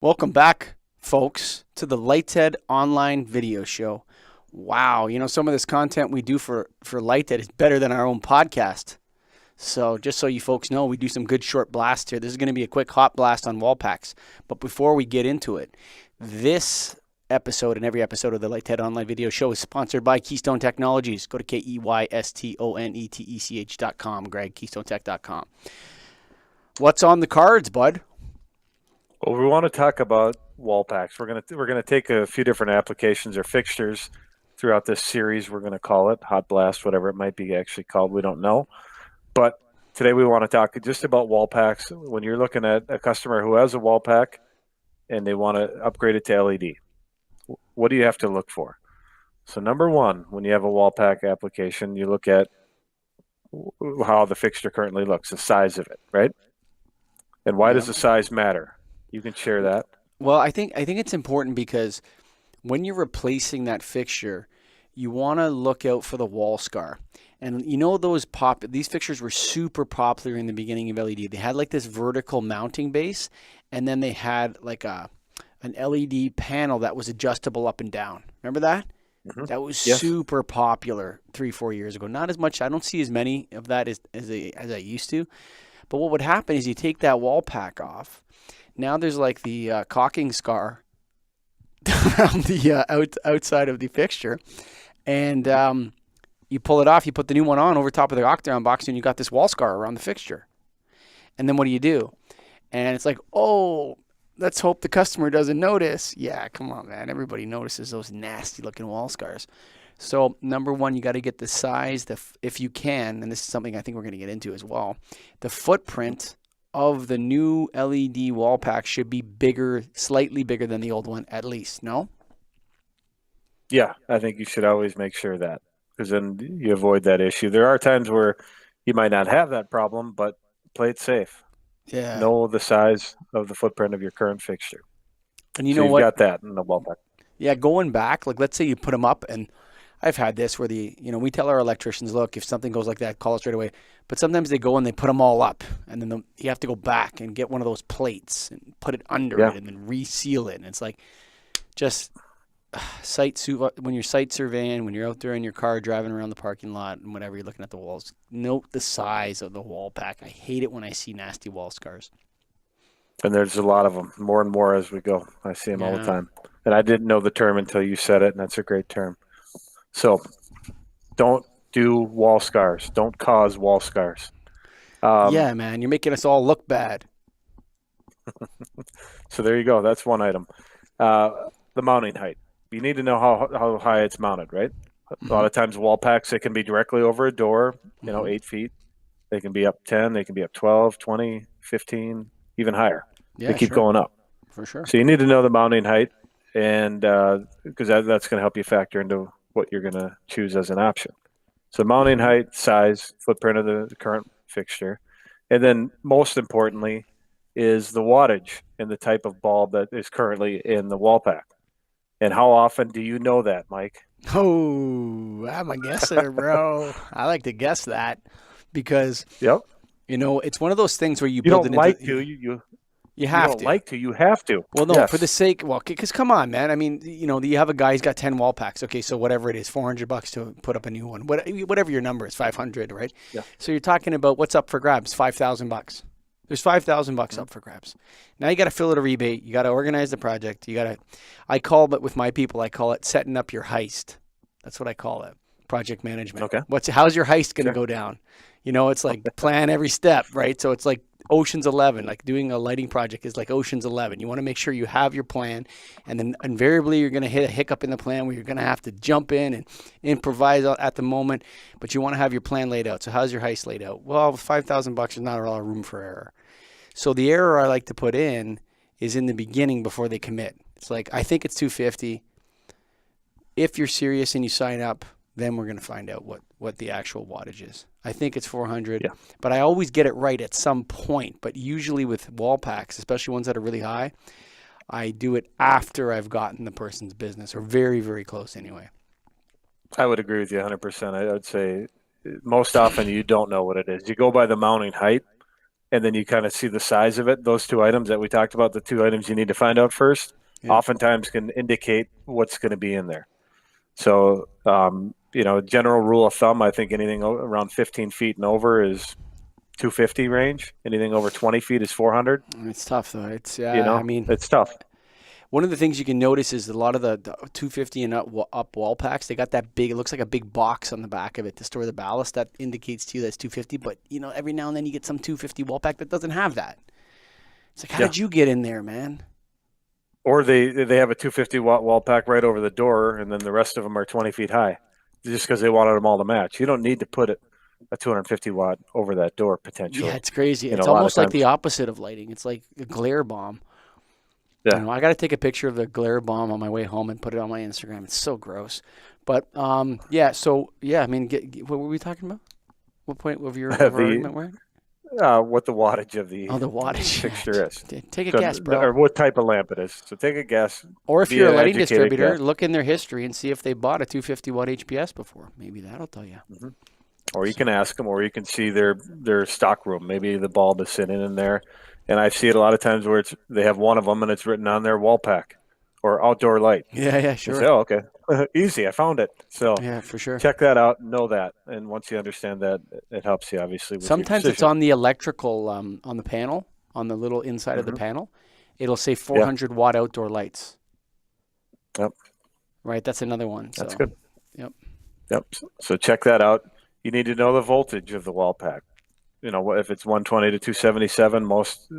Welcome back, folks, to the Lighthead online video show. Wow, some of this content we do for Lighthead is better than our own podcast. So just so you folks know, we do some good short blasts here. This is going to be a quick hot blast on wall packs. But before we get into it, this episode and every episode of the Lighthead online video show is sponsored by Keystone Technologies. Go to KEYSTONETECH.com, Greg, KeystoneTech.com. What's on the cards, bud? Well, we want to talk about wall packs. We're gonna take a few different applications or fixtures throughout this series. We're gonna call it Hot Blast, whatever it might be actually called. We don't know. But today we want to talk just about wall packs. When you're looking at a customer who has a wall pack and they want to upgrade it to LED, what do you have to look for? So number one, when you have a wall pack application, you look at how the fixture currently looks, the size of it, right? And why does the size matter? You can share that. Well, I think it's important because when you're replacing that fixture, you want to look out for the wall scar. And these fixtures were super popular in the beginning of LED. They had like this vertical mounting base, and then they had like an LED panel that was adjustable up and down. Remember that? Mm-hmm. That was super popular 3-4 years ago. Not as much. I don't see as many of that as I used to. But what would happen is you take that wall pack off. Now there's like the caulking scar around the outside of the fixture, and you pull it off. You put the new one on over top of the octagon box, and you got this wall scar around the fixture. And then what do? And it's like, oh, let's hope the customer doesn't notice. Yeah, come on, man. Everybody notices those nasty-looking wall scars. So number one, you got to get the size, if you can, and this is something I think we're going to get into as well, the footprint of the new LED wall pack should be bigger, slightly bigger than the old one, at least, no? Yeah, I think you should always make sure that, because then you avoid that issue. There are times where you might not have that problem, but play it safe. Yeah. Know the size of the footprint of your current fixture. And you know what? You've got that in the wall pack. Yeah, going back, like let's say you put them up, and I've had this where we tell our electricians, look, if something goes like that, call us right away. But sometimes they go and they put them all up, and then you have to go back and get one of those plates and put it under it and then reseal it. And it's like just when you're site surveying, when you're out there in your car driving around the parking lot and whatever, you're looking at the walls, note the size of the wall pack. I hate it when I see nasty wall scars. And there's a lot of them, more and more as we go. I see them all the time. And I didn't know the term until you said it, and that's a great term. So don't do wall scars. Don't cause wall scars. Yeah, man, you're making us all look bad. So there you go. That's one item. The mounting height. You need to know how high it's mounted, right? A lot of times wall packs, it can be directly over a door, 8 feet. They can be up 10. They can be up 12, 20, 15, even higher. Yeah, they keep going up. For sure. So you need to know the mounting height, and because that's going to help you factor into what you're going to choose as an option. So mounting height, size, footprint of the current fixture. And then most importantly is the wattage and the type of bulb that is currently in the wall pack. And how often do you know that, Mike? Oh, I'm a guesser, bro. I like to guess that because, it's one of those things where you build don't it like into... You have to. Like to, you have to. Well, no, for the sake, because come on, man. I mean, you have a guy who's got 10 wall packs. Okay, so whatever it is, $400 to put up a new one. Whatever your number is, 500, right? Yeah. So you're talking about what's up for grabs, $5,000. There's $5,000 up for grabs. Now you got to fill it a rebate. You got to organize the project. With my people, I call it setting up your heist. That's what I call it. Project management. Okay. How's your heist going to go down? It's like plan every step, right? So it's like Ocean's 11, like doing a lighting project is like Ocean's 11. You want to make sure you have your plan, and then invariably you're going to hit a hiccup in the plan where you're going to have to jump in and improvise at the moment, but you want to have your plan laid out. So how's your heist laid out? Well, $5,000 is not a lot of room for error. So the error I like to put in is in the beginning before they commit. It's like, I think it's $250. If you're serious and you sign up, then we're going to find out what the actual wattage is. I think it's 400, but I always get it right at some point. But usually with wall packs, especially ones that are really high, I do it after I've gotten the person's business, or very, very close anyway. I would agree with you 100%. I would say most often you don't know what it is. You go by the mounting height, and then you kind of see the size of it. Those two items that we talked about, the two items you need to find out first, Yeah. oftentimes can indicate what's going to be in there. So, general rule of thumb, I think anything around 15 feet and over is 250 range. Anything over 20 feet is 400. It's tough though. It's I mean, It's tough. one of the things you can notice is a lot of the 250 and up wall packs, they got that big, it looks like a big box on the back of it to store the ballast. That indicates to you that's 250, but every now and then you get some 250 wall pack that doesn't have that. It's like, how did you get in there, man? Or they have a 250-watt wall pack right over the door, and then the rest of them are 20 feet high, just because they wanted them all to match. You don't need to put a 250-watt over that door potentially. Yeah, it's crazy. It's a lot of almost like times. the opposite of lighting. It's like a glare bomb. Yeah. I got to take a picture of the glare bomb on my way home and put it on my Instagram. It's so gross. But I mean, what were we talking about? What point of your argument were? What the wattage of the wattage fixture is. Take a guess, bro. Or what type of lamp it is. So take a guess. Or if you're a lighting distributor, guess. look in their history and see if they bought a 250 watt HPS before. Maybe that'll tell you. Mm-hmm. Or you can ask them, or you can see their stock room. Maybe the bulb is sitting in there. And I see it a lot of times where they have one of them and it's written on their wall pack or outdoor light. Yeah, sure. Say, oh, okay. Easy. I found it. So yeah, for sure. Check that out. Know that. And once you understand that, it helps you, obviously. With Sometimes it's on the electrical, on the panel, on the little inside of the panel. It'll say 400 watt outdoor lights. Yep. Right. That's another one. That's good. Yep. So check that out. You need to know the voltage of the wall pack. If it's 120 to 277, most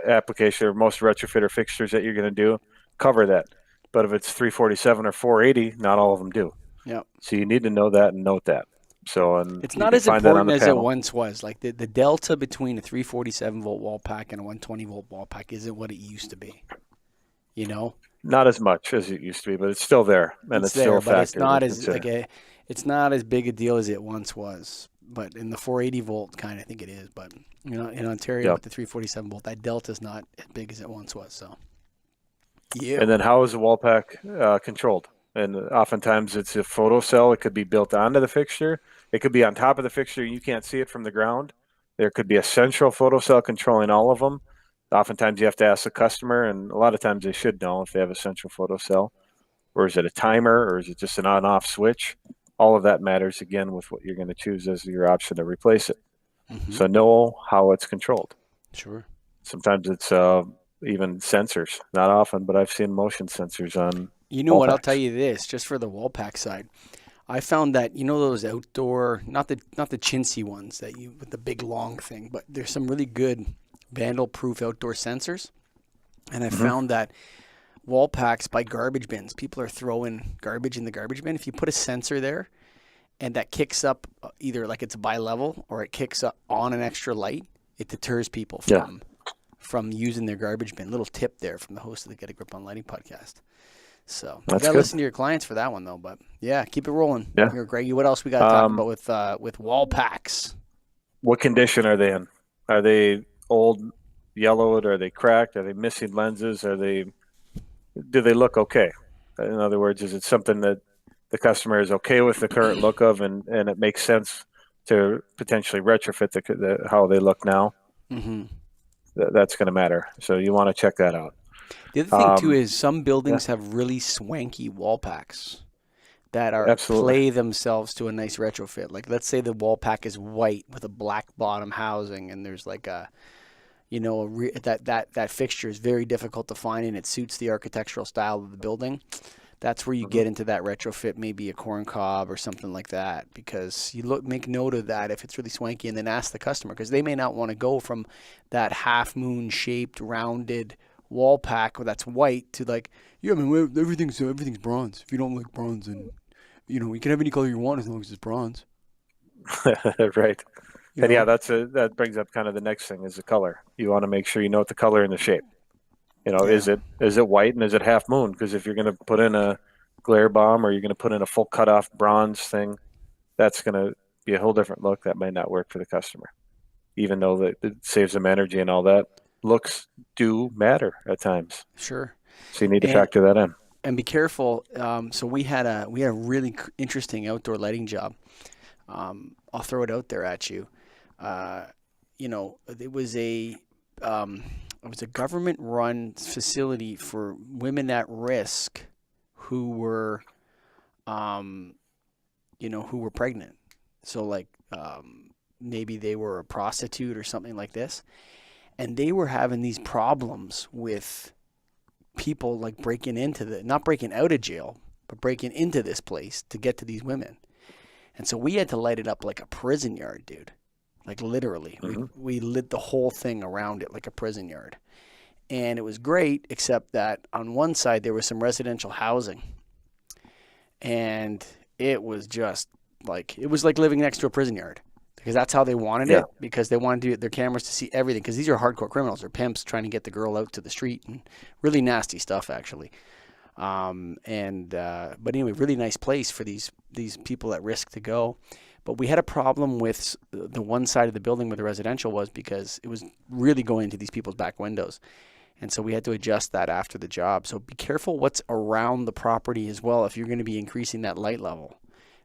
application or most retrofit or fixtures that you're going to do cover that. But if it's 347 or 480, not all of them do. Yep. So you need to know that and note that. So it's not as important as it once was. Like the delta between a 347 volt wall pack and a 120 volt wall pack isn't what it used to be. Not as much as it used to be, but it's still there, and it's still a factor. But it's not it's not as big a deal as it once was. But in the 480 volt kind, I think it is. But in Ontario with the 347 volt, that delta is not as big as it once was. So yeah. And then how is the wall pack controlled? And oftentimes it's a photo cell. It could be built onto the fixture. It could be on top of the fixture. You can't see it from the ground. There could be a central photo cell controlling all of them. Oftentimes you have to ask the customer, and a lot of times they should know if they have a central photo cell. Or is it a timer, or is it just an on-off switch? All of that matters, again, with what you're going to choose as your option to replace it. Mm-hmm. So know how it's controlled. Sure. Sometimes it's even sensors. Not often, but I've seen motion sensors on what? I'll tell you this, just for the wall pack side. I found that, those outdoor, not the chintzy ones that with the big long thing, but there's some really good vandal-proof outdoor sensors. And I found that wall packs by garbage bins, people are throwing garbage in the garbage bin. If you put a sensor there and that kicks up either like it's bi-level or it kicks up on an extra light, it deters people from using their garbage bin. Little tip there from the host of the Get a Grip on Lighting podcast. So you got to listen to your clients for that one, though. But yeah, keep it rolling. Yeah. Here, Greggy, what else we got to talk about with wall packs? What condition are they in? Are they old, yellowed? Are they cracked? Are they missing lenses? Do they look okay? In other words, is it something that the customer is okay with the current look of, and it makes sense to potentially retrofit how they look now? Mm-hmm. That's going to matter. So you want to check that out. The other thing, too, is some buildings have really swanky wall packs that play themselves to a nice retrofit. Like, let's say the wall pack is white with a black bottom housing, and there's like that fixture is very difficult to find, and it suits the architectural style of the building. That's where you get into that retrofit, maybe a corn cob or something like that, because make note of that if it's really swanky, and then ask the customer, because they may not want to go from that half moon shaped rounded wall pack that's white to like, yeah, man, everything's bronze. If you don't like bronze, and you can have any color you want as long as it's bronze. Right. That brings up kind of the next thing is the color. You want to make sure you know the color and the shape. Is it white and is it half moon? Because if you're going to put in a glare bomb or you're going to put in a full cutoff bronze thing, that's going to be a whole different look. That might not work for the customer, even though it saves them energy and all that. Looks do matter at times. Sure. So you need to factor that in. And be careful. So we had a really interesting outdoor lighting job. I'll throw it out there at you. it was a government-run facility for women at risk who were, who were pregnant. So like maybe they were a prostitute or something like this, and they were having these problems with people like not breaking out of jail, but breaking into this place to get to these women. And so we had to light it up like a prison yard, dude. Like literally, we lit the whole thing around it like a prison yard. And it was great, except that on one side there was some residential housing. And it was just like, it was like living next to a prison yard, because that's how they wanted it, because they wanted their cameras to see everything, because these are hardcore criminals. They're pimps trying to get the girl out to the street, and really nasty stuff, actually. But anyway, really nice place for these people at risk to go. But we had a problem with the one side of the building where the residential was, because it was really going into these people's back windows. And so we had to adjust that after the job. So be careful what's around the property as well if you're going to be increasing that light level,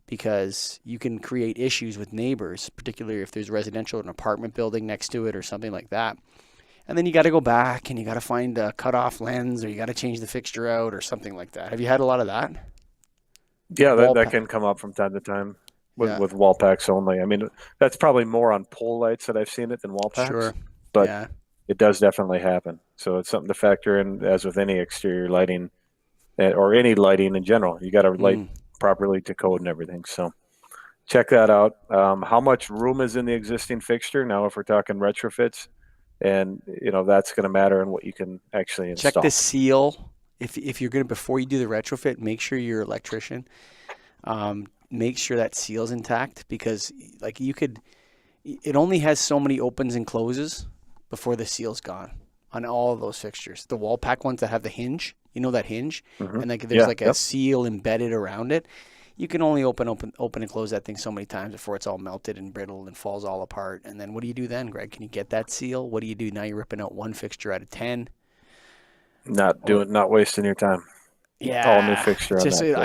because you can create issues with neighbors, particularly if there's residential, an apartment building next to it or something like that. And then you got to go back and you got to find a cutoff lens, or you got to change the fixture out or something like that. Have you had a lot of that? Yeah, that can come up from time to time with wall packs only. I mean, that's probably more on pole lights that I've seen it than wall packs. Sure. But it does definitely happen. So it's something to factor in, as with any exterior lighting or any lighting in general. You got to light properly to code and everything. So check that out. How much room is in the existing fixture? Now, if we're talking retrofits, and that's going to matter in what you can actually install. Check the seal. If you're going to, before you do the retrofit, make sure your electrician, make sure that seal's intact, because like it only has so many opens and closes before the seal's gone on all of those fixtures. The wall pack ones that have the hinge, that hinge, and like there's a seal embedded around it. You can only open and close that thing so many times before it's all melted and brittle and falls all apart. And then what do you do then, Greg? Can you get that seal? What do you do now? You're ripping out one fixture out of 10. Not wasting your time. Yeah, all new fixture.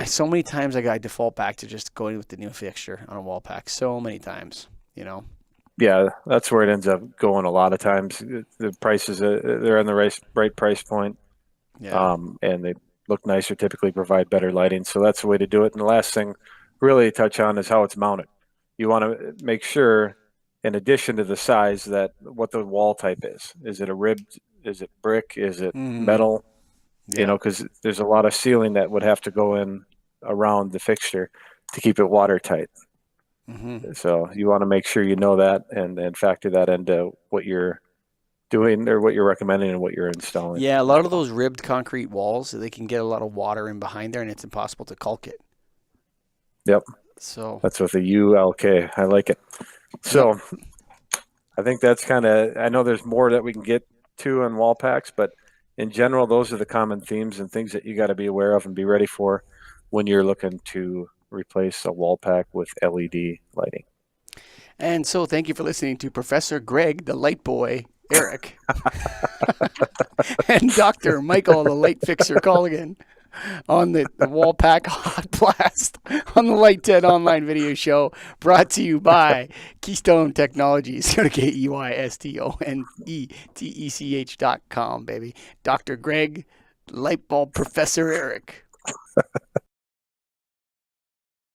So many times I default back to just going with the new fixture on a wall pack. So many times, Yeah, that's where it ends up going a lot of times. The prices, they're on the right price point, and they look nicer, typically provide better lighting. So that's the way to do it. And the last thing really to touch on is how it's mounted. You want to make sure, in addition to the size, that what the wall type is. Is it a ribbed? Is it brick? Is it metal? Because there's a lot of sealing that would have to go in around the fixture to keep it watertight. So you want to make sure you know that and factor that into what you're doing or what you're recommending and what you're installing. Yeah, a lot of those ribbed concrete walls, they can get a lot of water in behind there, and it's impossible to caulk it. Yep. So that's with a ULK. I like it. So I think that's I know there's more that we can get to on wall packs, but in general, those are the common themes and things that you got to be aware of and be ready for when you're looking to replace a wall pack with LED lighting. And so thank you for listening to Professor Greg, the light boy, Ehrich, and Dr. Michael, the light fixer, Colligan, on the wall pack hot blast on the Light 10 online video show, brought to you by Keystone Technologies. Go to KEYSTONETECH.com, baby. Dr. Greg, light bulb Professor Ehrich.